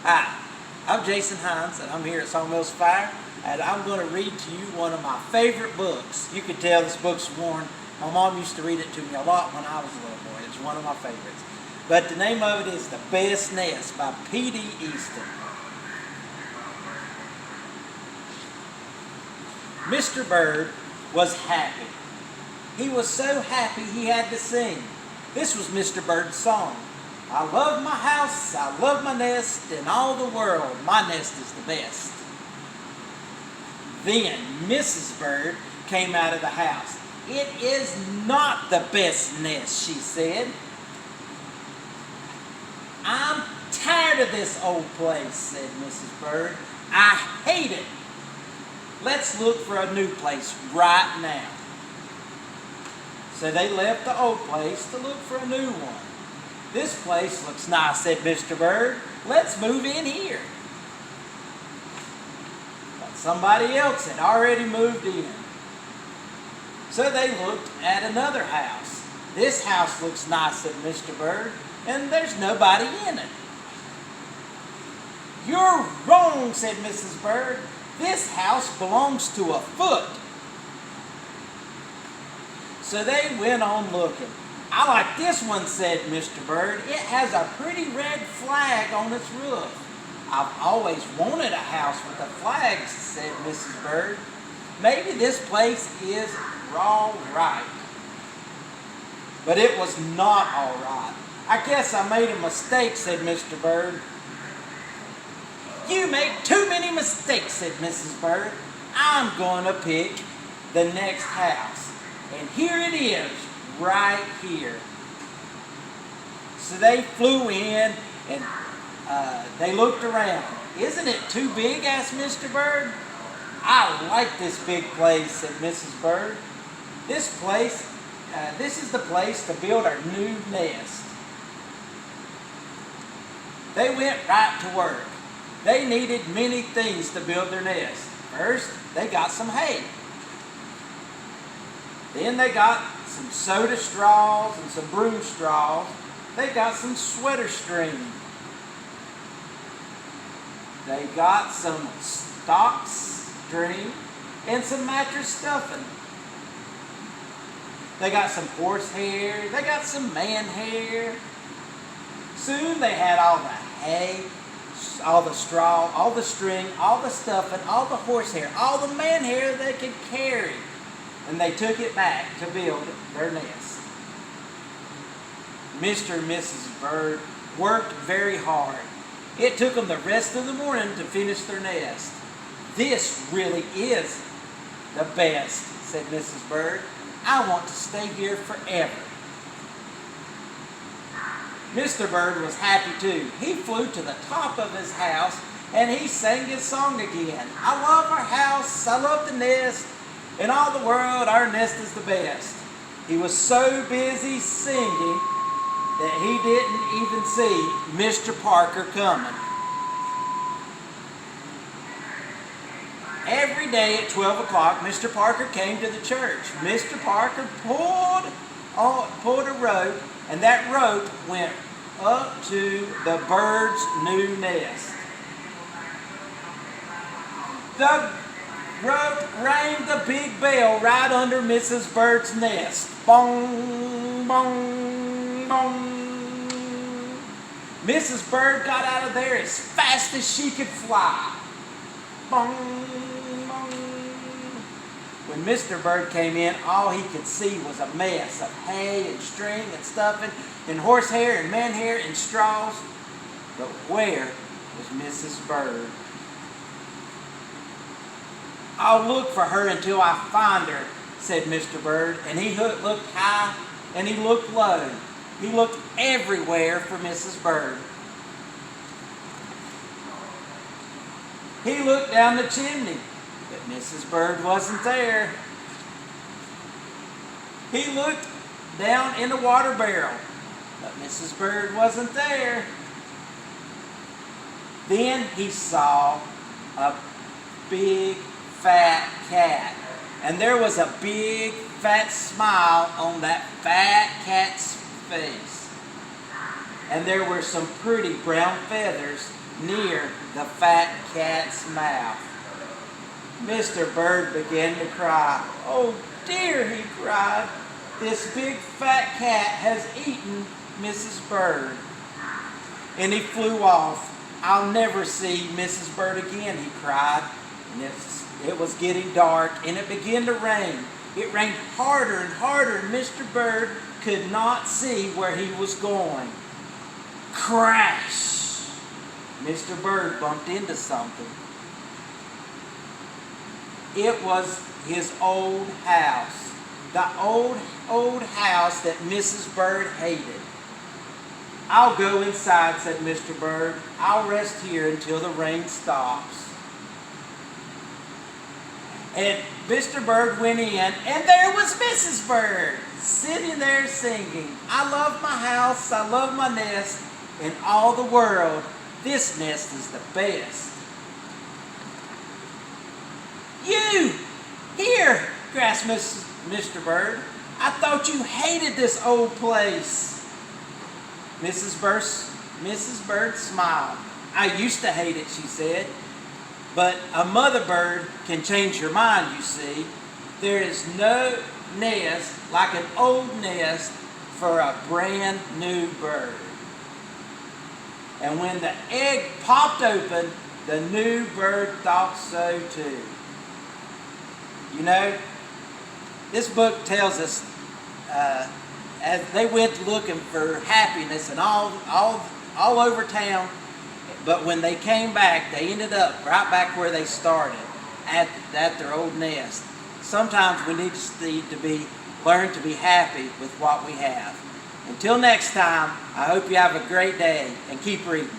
Hi, I'm Jason Hines, and I'm here at Sawmills Fire, and I'm going to read to you one of my favorite books. You can tell this book's worn. My mom used to read it to me a lot when I was a little boy. It's one of my favorites. But the name of it is The Best Nest by P.D.Eastman. Mr. Bird was happy. He was so happy he had to sing. This was Mr. Bird's song. I love my house, I love my nest, in all the world, my nest is the best. Then Mrs. Bird came out of the house. It is not the best nest, she said. I'm tired of this old place, said Mrs. Bird. I hate it. Let's look for a new place right now. So they left the old place to look for a new one. This place looks nice, said Mr. Bird. Let's move in here. But somebody else had already moved in. So they looked at another house. This house looks nice, said Mr. Bird, and there's nobody in it. You're wrong, said Mrs. Bird. This house belongs to a foot. So they went on looking. I like this one, said Mr. Bird. It has a pretty red flag on its roof. I've always wanted a house with a flag, said Mrs. Bird. Maybe this place is all right. But it was not all right. I guess I made a mistake, said Mr. Bird. You make too many mistakes, said Mrs. Bird. I'm going to pick the next house. And here it is, right here. So they flew in and they looked around. Isn't it too big, asked Mr. Bird. I like this big place, said Mrs. Bird. This is the place to build our new nest. They went right to work. They needed many things to build their nest. First, they got some hay. Then they got some soda straws and some broom straws. They got some sweater string. They got some stock string and some mattress stuffing. They got some horse hair. They got some man hair. Soon they had all the hay, all the straw, all the string, all the stuffing, all the horse hair, all the man hair they could carry. And they took it back to build their nest. Mr. and Mrs. Bird worked very hard. It took them the rest of the morning to finish their nest. This really is the best, said Mrs. Bird. I want to stay here forever. Mr. Bird was happy too. He flew to the top of his house and he sang his song again. I love our house, I love the nest. In all the world, our nest is the best. He was so busy singing that he didn't even see Mr. Parker coming. Every day at 12 o'clock, Mr. Parker came to the church. Mr. Parker pulled a rope, and that rope went up to the bird's new nest. The rope rang the big bell right under Mrs. Bird's nest. Bong, bong, bong. Mrs. Bird got out of there as fast as she could fly. Bong, bong. When Mr. Bird came in, all he could see was a mess of hay and string and stuffing and horse hair and man hair and straws. But where was Mrs. Bird? I'll look for her until I find her, said Mr. Bird, and he looked high and he looked low. He looked everywhere for Mrs. Bird. He looked down the chimney, but Mrs. Bird wasn't there. He looked down in the water barrel, but Mrs. Bird wasn't there. Then he saw a big fat cat, and there was a big fat smile on that fat cat's face. And there were some pretty brown feathers near the fat cat's mouth. Mr. Bird began to cry. "Oh dear," he cried, "this big fat cat has eaten Mrs. Bird." And he flew off. "I'll never see Mrs. Bird again," he cried. And it was getting dark, and it began to rain. It rained harder and harder, and Mr. Bird could not see where he was going. Crash! Mr. Bird bumped into something. It was his old house. The old house that Mrs. Bird hated. "I'll go inside," said Mr. Bird. "I'll rest here until the rain stops." And Mr. Bird went in, and there was Mrs. Bird sitting there singing, "I love my house, I love my nest, in all the world, this nest is the best." "You! Here!" gasped Mr. Bird. "I thought you hated this old place." Mrs. Bird smiled. "I used to hate it," she said. "But a mother bird can change your mind, you see. There is no nest like an old nest for a brand new bird." And when the egg popped open, the new bird thought so too. You know, this book tells us as they went looking for happiness and all over town, but when they came back, they ended up right back where they started, at their old nest. Sometimes we need to learn to be happy with what we have. Until next time, I hope you have a great day and keep reading.